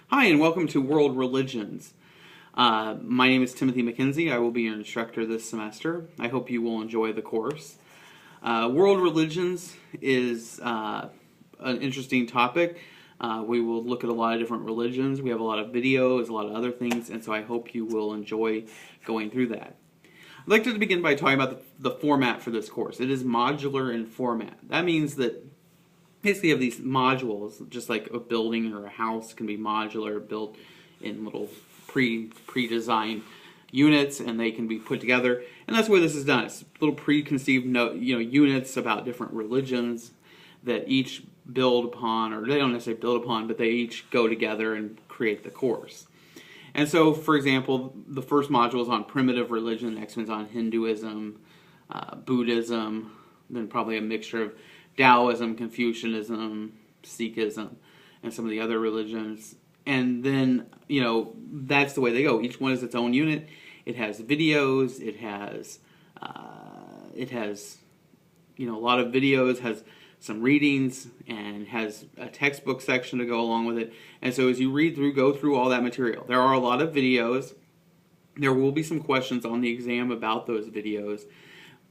Hi, and welcome to World Religions. My name is Timothy McKenzie. I will be your instructor this semester. I hope you will enjoy the course. World Religions is an interesting topic. We will look at a lot of different religions. We have a lot of videos, a lot of other things, and so I hope you will enjoy going through that. I'd like to begin by talking about the format for this course. It is modular in format. That means that basically you have these modules, just like a building or a house can be modular, built in little pre-designed units, and they can be put together. And that's the way this is done. It's little preconceived units about different religions that each build upon, or they don't necessarily build upon, but they each go together and create the course. And so, for example, the first module is on primitive religion, the next one's on Hinduism, Buddhism, then probably a mixture of Taoism, Confucianism, Sikhism, and some of the other religions. And then, that's the way they go. Each one is its own unit. It has videos. It has a lot of videos, has some readings, and has a textbook section to go along with it. And so as you go through all that material, there are a lot of videos. There will be some questions on the exam about those videos.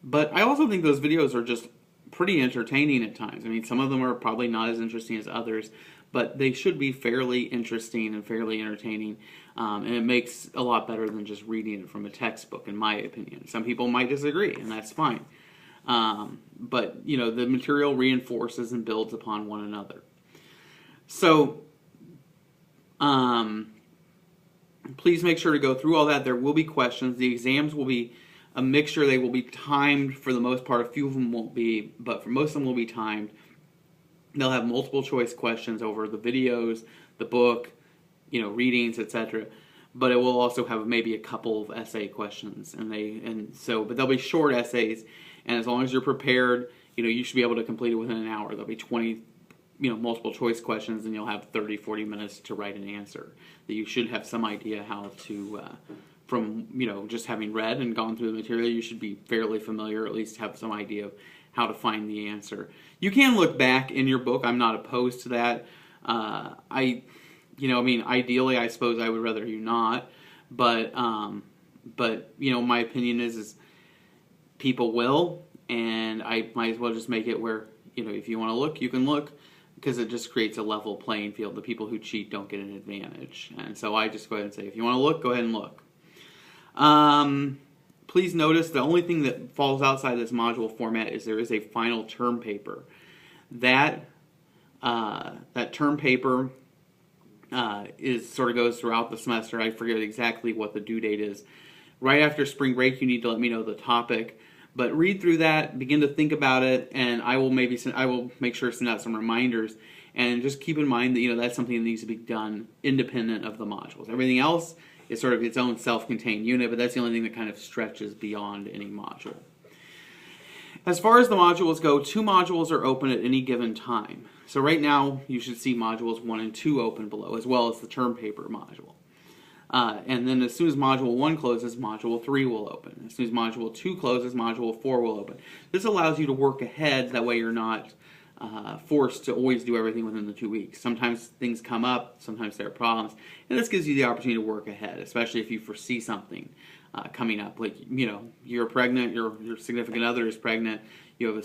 But I also think those videos are just pretty entertaining at times. I mean, some of them are probably not as interesting as others, but they should be fairly interesting and fairly entertaining. And it makes a lot better than just reading it from a textbook, in my opinion. Some people might disagree, and that's fine. But, the material reinforces and builds upon one another. So, please make sure to go through all that. There will be questions. The exams will be a mixture. They will be timed for the most part. A few of them won't be, but for most of them will be timed. They'll have multiple choice questions over the videos, the book, readings, etc. But it will also have maybe a couple of essay questions, but they'll be short essays. And as long as you're prepared, you should be able to complete it within an hour. There'll be 20, multiple choice questions, and you'll have 30, 40 minutes to write an answer. That you should have some idea how to, from, just having read and gone through the material, you should be fairly familiar, or at least have some idea of how to find the answer. You can look back in your book. I'm not opposed to that. Ideally, I suppose I would rather you not. But my opinion is people will, and I might as well just make it where, if you want to look, you can look, because it just creates a level playing field. The people who cheat don't get an advantage. And so I just go ahead and say, if you want to look, go ahead and look. Please notice the only thing that falls outside this module format is there is a final term paper. That term paper goes throughout the semester. I forget exactly what the due date is. Right after spring break, you need to let me know the topic. But read through that, begin to think about it, and I will make sure to send out some reminders. And just keep in mind that that's something that needs to be done independent of the modules. Everything else is sort of its own self-contained unit, but that's the only thing that kind of stretches beyond any module. As far as the modules go, 2 modules are open at any given time. So right now, you should see modules 1 and 2 open below, as well as the term paper module. And then as soon as module 1 closes, module 3 will open. As soon as module 2 closes, module 4 will open. This allows you to work ahead, that way you're not forced to always do everything within the 2 weeks. Sometimes things come up, sometimes there are problems, and this gives you the opportunity to work ahead, especially if you foresee something coming up. Like, you're pregnant, your significant other is pregnant, you have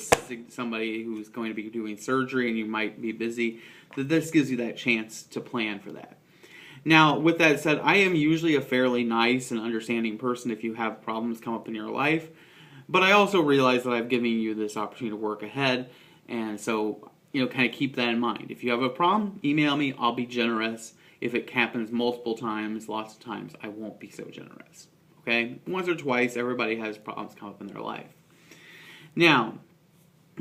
somebody who's going to be doing surgery, and you might be busy. This gives you that chance to plan for that. Now, with that said, I am usually a fairly nice and understanding person if you have problems come up in your life, but I also realize that I've given you this opportunity to work ahead, and so, kind of keep that in mind. If you have a problem, email me. I'll be generous. If it happens multiple times, lots of times, I won't be so generous. Okay? Once or twice, everybody has problems come up in their life. Now,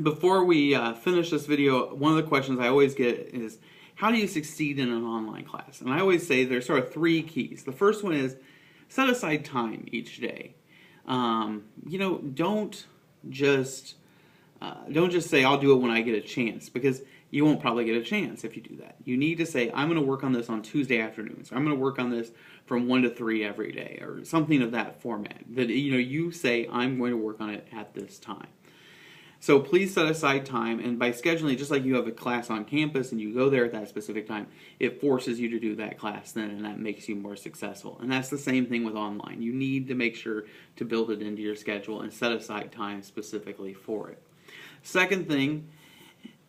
before we finish this video, one of the questions I always get is, how do you succeed in an online class? And I always say there's sort of 3 keys. The first one is set aside time each day. Don't just say I'll do it when I get a chance, because you won't probably get a chance if you do that. You need to say, I'm going to work on this on Tuesday afternoons. I'm going to work on this from 1 to 3 every day, or something of that format. That you say I'm going to work on it at this time. So please set aside time, and by scheduling, just like you have a class on campus and you go there at that specific time, it forces you to do that class then, and that makes you more successful. And that's the same thing with online. You need to make sure to build it into your schedule and set aside time specifically for it. Second thing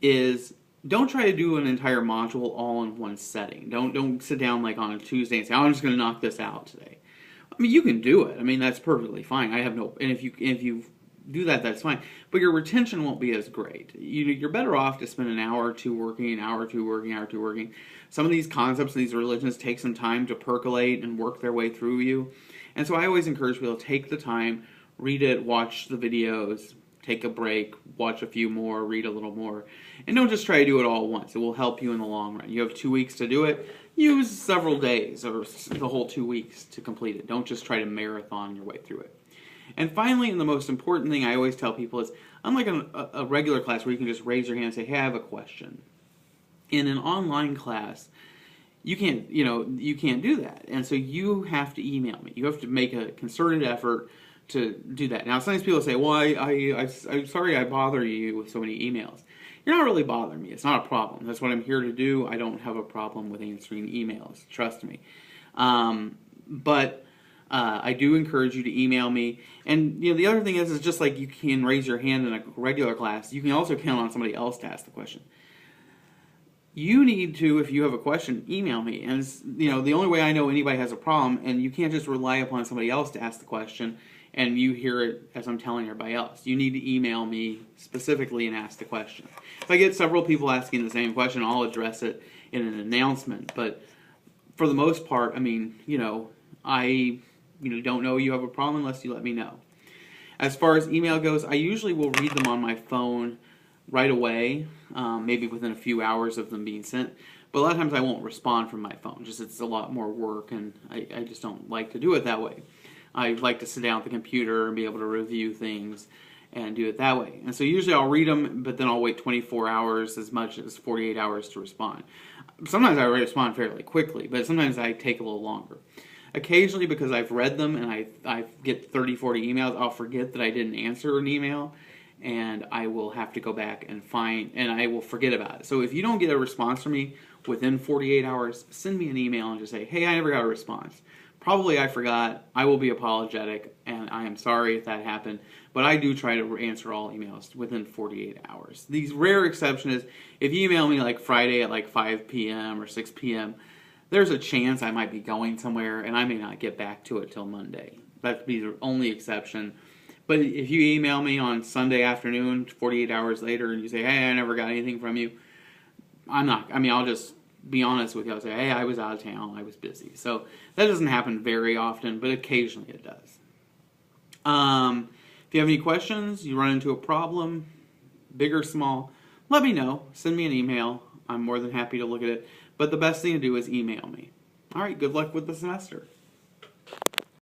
is, don't try to do an entire module all in one setting. Don't sit down like on a Tuesday and say, "Oh, I'm just going to knock this out today." I mean, you can do it. I mean, that's perfectly fine. I have no, and if you do that, that's fine. But your retention won't be as great. You're better off to spend an hour or two working, an hour or two working, an hour or two working. Some of these concepts, these religions take some time to percolate and work their way through you. And so I always encourage people to take the time, read it, watch the videos, take a break, watch a few more, read a little more. And don't just try to do it all at once. It will help you in the long run. You have 2 weeks to do it. Use several days or the whole 2 weeks to complete it. Don't just try to marathon your way through it. And finally, and the most important thing I always tell people is, unlike a regular class where you can just raise your hand and say, "Hey, I have a question," in an online class, you can't do that. And so you have to email me. You have to make a concerted effort to do that. Now, sometimes people say, "Well, I'm sorry I bother you with so many emails." You're not really bothering me. It's not a problem. That's what I'm here to do. I don't have a problem with answering emails. Trust me. But I do encourage you to email me. And the other thing is just like you can raise your hand in a regular class, you can also count on somebody else to ask the question. You need to, if you have a question, email me. And the only way I know anybody has a problem, and you can't just rely upon somebody else to ask the question and you hear it as I'm telling everybody else. You need to email me specifically and ask the question. If I get several people asking the same question, I'll address it in an announcement. But for the most part, I mean, I don't know you have a problem unless you let me know. As far as email goes, I usually will read them on my phone right away, maybe within a few hours of them being sent. But a lot of times I won't respond from my phone. Just it's a lot more work, and I just don't like to do it that way. I like to sit down at the computer and be able to review things and do it that way. And so usually I'll read them, but then I'll wait 24 hours, as much as 48 hours to respond. Sometimes I respond fairly quickly, but sometimes I take a little longer. Occasionally, because I've read them and I get 30, 40 emails, I'll forget that I didn't answer an email, and I will have to go back and I will forget about it. So if you don't get a response from me within 48 hours, send me an email and just say, "Hey, I never got a response. Probably I forgot. I will be apologetic, and I am sorry if that happened." But I do try to answer all emails within 48 hours. The rare exception is if you email me like Friday at like 5 p.m. or 6 p.m., there's a chance I might be going somewhere, and I may not get back to it till Monday. That'd be the only exception. But if you email me on Sunday afternoon, 48 hours later, and you say, "Hey, I never got anything from you," I'll just be honest with you. I'll say, "Hey, I was out of town. I was busy." So that doesn't happen very often, but occasionally it does. If you have any questions, you run into a problem, big or small, let me know. Send me an email. I'm more than happy to look at it. But the best thing to do is email me. All right, good luck with the semester.